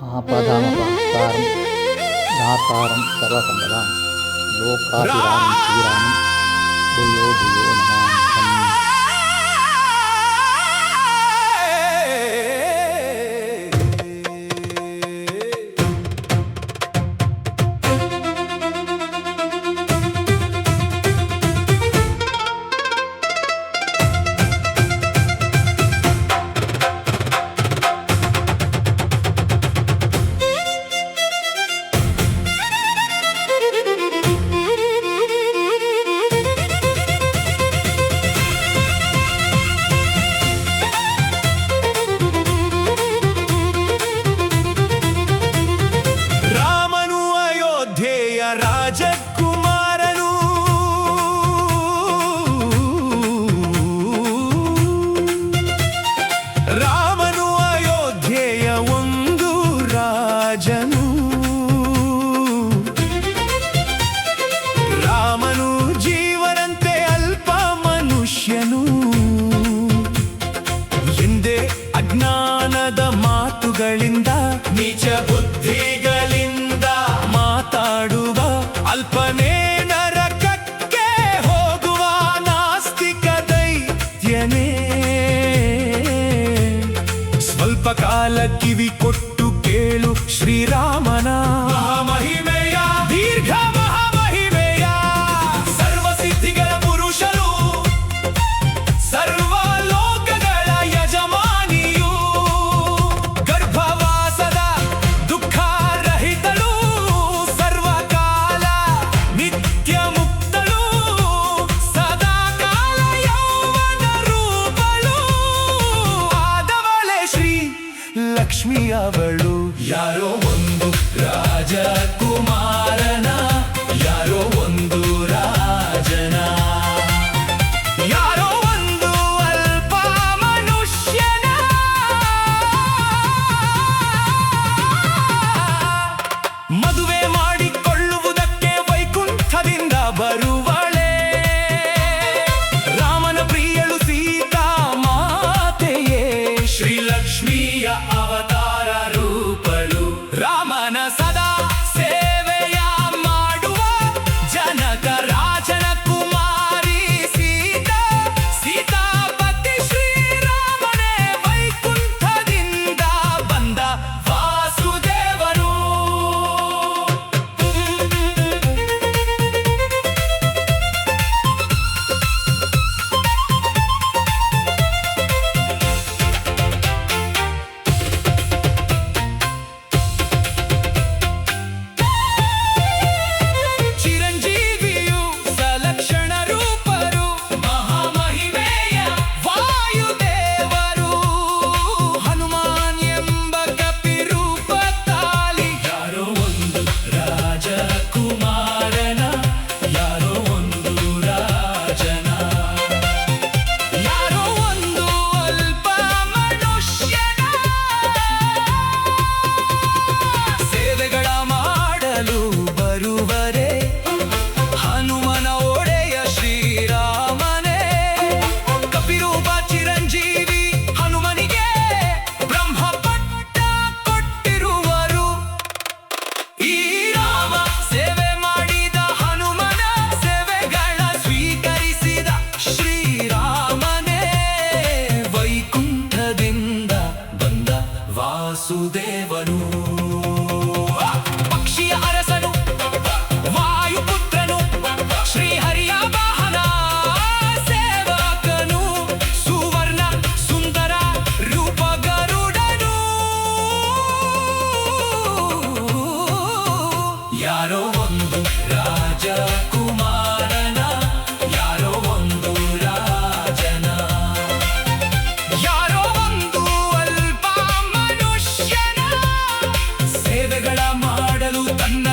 ఆపదామపహర్తారం దాతారం సర్వసంపదాం లోకాభిరామం శ్రీరామం భూయో భూయో నమామ్యహం. ರಾಜಕುಮಾರನು ರಾಮನು ಅಯೋಧ್ಯೆಯ ಒಂದು ರಾಜನು. ರಾಮನು ಜೀವನಂತೆ ಅಲ್ಪ ಮನುಷ್ಯನು ಎಂದೇ ಅಜ್ಞಾನದ ಮಾತುಗಳಿಂದ ನೀಚ ಬುದ್ಧಿಗಳಿಂದ ಮಾತಾಡುವ ಅಲ್ಪನೇ ನರಕಕ್ಕೆ ಹೋಗುವ ನಾಸ್ತಿಕ ದೈತ್ಯನೇ. ಸ್ವಲ್ಪ ಕಾಲ ಕಿವಿ ಕೊಟ್ಟು ಕೇಳು ಶ್ರೀರಾಮನ ಮಹಿಮೆಯ ದೀರ್ಘ ಮಹಾಮಹಿಮೆಯ. ಸರ್ವಸಿದ್ಧಿಗಳ ಪುರುಷರು ಸರ್ವ ಲೋಕಗಳ ಯಜಮಾನಿಯು ಗರ್ಭವಾಸದ ದುಃಖ ರಹಿತಳು ಸರ್ವಕಾಲ ನಿತ್ಯ ಮುಕ್ತಳು ಸದಾ ಕಾಲ ಯೌವನ ರೂಪಳು ಆದವಳೆ ಶ್ರೀ ಲಕ್ಷ್ಮಿಯವಳು. ಯಾರೋ ಒಂದು ರಾಜಕುಮಾರನ ಯಾರೋ ಒಂದು ರಾಜನ ಯಾರೋ ಒಂದು ಅಲ್ಪ ಮನುಷ್ಯನ ಮದುವೆ ಮಾಡಿಕೊಳ್ಳುವುದಕ್ಕೆ ವೈಕುಂಠದಿಂದ ಬರುವಳೆ ರಾಮನ ಪ್ರಿಯಳು ಸೀತಾ ಮಾತೆಯೇ. ಶ್ರೀಲಕ್ಷ್ಮಿಯ ಅವತಾರ ರೂಪಳು ರಾಮನ ಸದಾ ಸೇವೆಯ ಮಾಡುವ ಜನಕ ರಾಜನ ಕುಮಾರಿ ಸೀತಾ. ಸೀತಾಪತಿ ಶ್ರೀರಾಮನೇ ವೈಕುಂಠದಿಂದ ಬಂದ ವಾಸುದೇವನು. ಚಿರಂಜೀವಿಯು ಸಲಕ್ಷಣ ರೂಪರು ಮಹಾಮಹಿಮೆಯ ವಾಯುದೇವರು ಹನುಮಾನ್ ಎಂಬ ಕಪಿ ರೂಪ ತಾಳಿ. ಯಾರೋ ಒಂದು ರಾಜಕುಮಾರನ ಯಾರೋ ಒಂದು ರಾಜನ ಯಾರೋ ಒಂದು ಅಲ್ಪ ಮನುಷ್ಯನ ಸೇವೆಗಳ ಮಾಡಲು ಬರುವರೆ ಹನುಮನ ಒಡೆಯ ಶ್ರೀರಾಮನೇ. ಕಪಿರೂಪ ಚಿರಂಜೀವಿ ಹನುಮನಿಗೆ ಬ್ರಹ್ಮ ಪಟ್ಟ ಕೊಟ್ಟಿರುವರು. ಈ ರಾಮ ಸೇವೆ ಮಾಡಿದ ಹನುಮನ ಸೇವೆಗಳ ಸ್ವೀಕರಿಸಿದ ಶ್ರೀರಾಮನೇ ವೈಕುಂಠದಿಂದ ಬಂದ ವಾಸುದೇವನು. ಪಕ್ಷಿಯ ಅರಸನು ವಾಯುಪುತ್ರನು ಶ್ರೀಹರಿಯ ವಾಹನ ಸೇವಕನು ಸುವರ್ಣ ಸುಂದರ ರೂಪ ಗರುಡನು. ಯಾರೋ ಒಂದು ರಾಜಕುಮಾರನ ಯಾರೋ ಒಂದು ರಾಜನ ಯಾರೋ ಒಂದು ಅಲ್ಪ ಮನುಷ್ಯನ ಸೇವೆಗಳ ಮಾಡಲು ತನ್ನ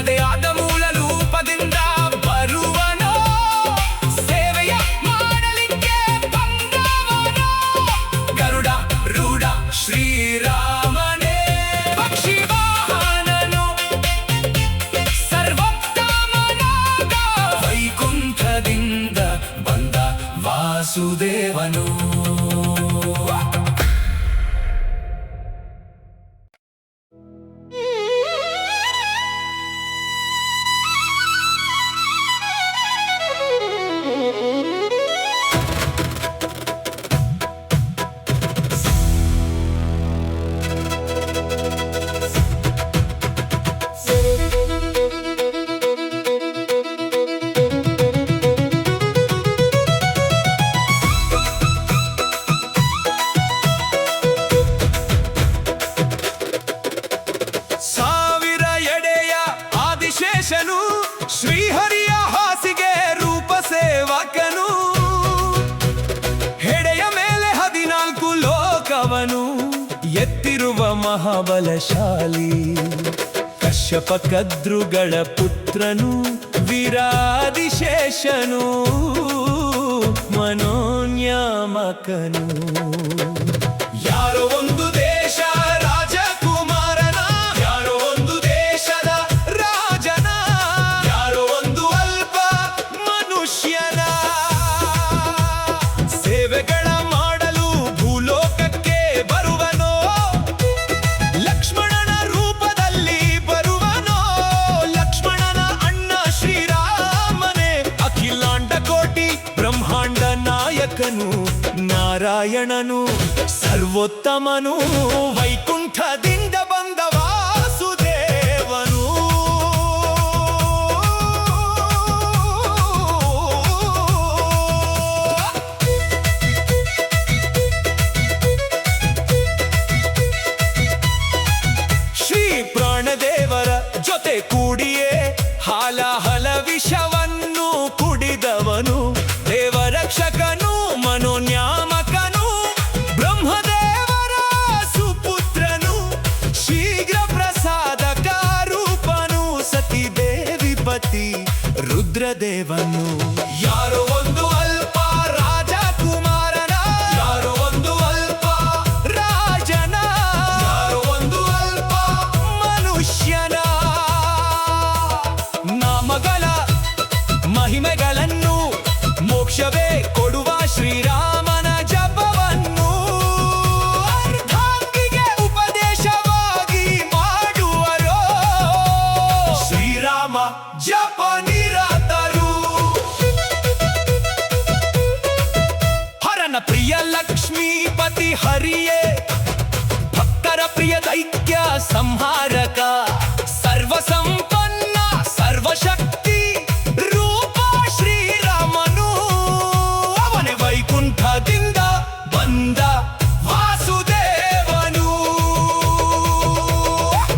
ಮಹಾಬಲಶಾಲಿ. ಕಶ್ಯಪ ಕದ್ರುಗಳ ಪುತ್ರನು ವಿರಾದಿಶೇಷನು ಮನೋನ್ಯಾಮಕನು. ಯಾರೋ ಒಂದು ದೇಶ ರಾಜಕುಮಾರನ, ಯಾರೋ ಒಂದು ದೇಶದ ರಾಜನ, ಯಾರೋ ಒಂದು ಅಲ್ಪ ಮನುಷ್ಯನ ಸೇವೆಗಳ ಮಾಡಲು ಭೂಲೋಕಕ್ಕೆ ಬರುವನೋ, ಲಕ್ಷ್ಮಣನ ರೂಪದಲ್ಲಿ ಬರುವನೋ. ಲಕ್ಷ್ಮಣನ ಅಣ್ಣ ಶ್ರೀರಾಮನೇ ಅಖಿಲಾಂಡ ಕೋಟಿ ಬ್ರಹ್ಮಾಂಡ ನಾಯಕನು ನಾರಾಯಣನು ಸರ್ವೋತ್ತಮನು. ವೈಕುಂಠದಿಂದ ಬಂದ ವಾಸುದೇವನು. ಶ್ರೀ ಪ್ರಾಣದೇವರ ಜೊತೆ ಕೂಡಿಯೇ ಹಾಲಾಹಲ ವಿಷವನ್ನು ಕುಡಿದವನು. ದೇವರಕ್ಷಕನು ಮನೋನ್ಯಾಮಕನು, ಬ್ರಹ್ಮದೇವರ ಸುಪುತ್ರನು, ಶೀಘ್ರ ಪ್ರಸಾದಕ ರೂಪನು, ಸತಿದೇವಿ ಪತಿ ರುದ್ರದೇವನು. ಯಾರೋ ಒಂದು ಅಲ್ಪ ರಾಜಕುಮಾರನ, ಯಾರೋ ಒಂದು ಅಲ್ಪ ರಾಜನ, ಯಾರೋ ಒಂದು ಅಲ್ಪ ಮನುಷ್ಯನ ನಾಮಗಳ ಮಹಿಮೆಗಳನ್ನು ಮೋಕ್ಷವೇ ಕೊಡುವ ಶ್ರೀರಾಮನ ಜಪವನ್ನು ಅರ್ಧಾಂಗಿಗೆ ಉಪದೇಶವಾಗಿ ಮಾಡುವರೋ. ಶ್ರೀರಾಮ ಜಪ ನಿರತರು. ಹರನ ಪ್ರಿಯ ಲಕ್ಷ್ಮೀಪತಿ ಹರಿಯೇ ಭಕ್ತರ ಪ್ರಿಯ ದೈತ್ಯ ಸಂಹಾರಕ, ಸರ್ವ ಸಂಪನ್ನ ಸರ್ವಶಕ್ತಿ ರೂಪ ಶ್ರೀರಾಮನು. ಅವನೇ ವೈಕುಂಠದಿಂದ ಬಂದ ವಾಸುದೇವನು.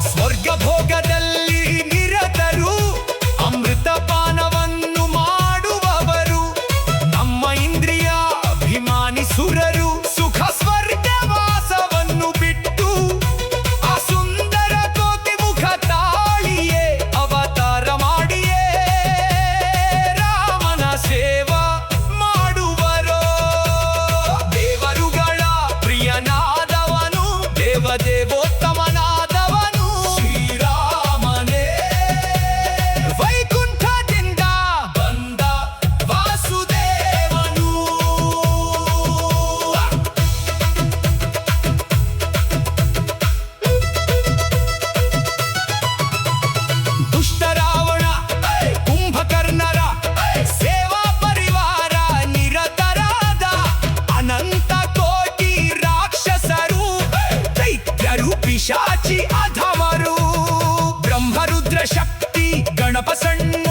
ಸ್ವರ್ಗ ಭೋಗದಲ್ಲಿ ನಿರತರು, ಅಮೃತ ಪಾನವನ್ನು ಮಾಡುವವರು, ನಮ್ಮ ಇಂದ್ರಿಯ ಅಭಿಮಾನಿ ಸುರರು ಸುಖ ಸ್ವರ್ಗ ವಾಸವನ್ನು ಬಿಟ್ಟು ಆ ಸುಂದರ ಕೋಟಿ ಮುಖ ತಾಳಿಯೇ ಅವತಾರ ಮಾಡಿಯೇ ರಾಮನ ಸೇವಾ ಮಾಡುವರೋ. ದೇವರುಗಳ ಪ್ರಿಯನಾದವನು, ದೇವದೇವೋತ್ತಮನಾದವನು ಶ್ರೀರಾಮನೇ. ವೈಕುಂಠದಿಂದ ಬಂದ ವಾಸುದೇವನು. ದುಷ್ಟ ರಾವಣ ಕುಂಭಕರ್ಣರ ಸೇವಾ ಪರಿವಾರ ನಿರತರಾದ ಅನಂತ ಕೋಟಿ ರಾಕ್ಷಸರು, ದೈತ್ಯರು ಪಿಶಾಚಿ ಅಧಮರು, ಬ್ರಹ್ಮರುದ್ರ ಶಕ್ತಿ ಗಣಪ ಸಣ್ಣ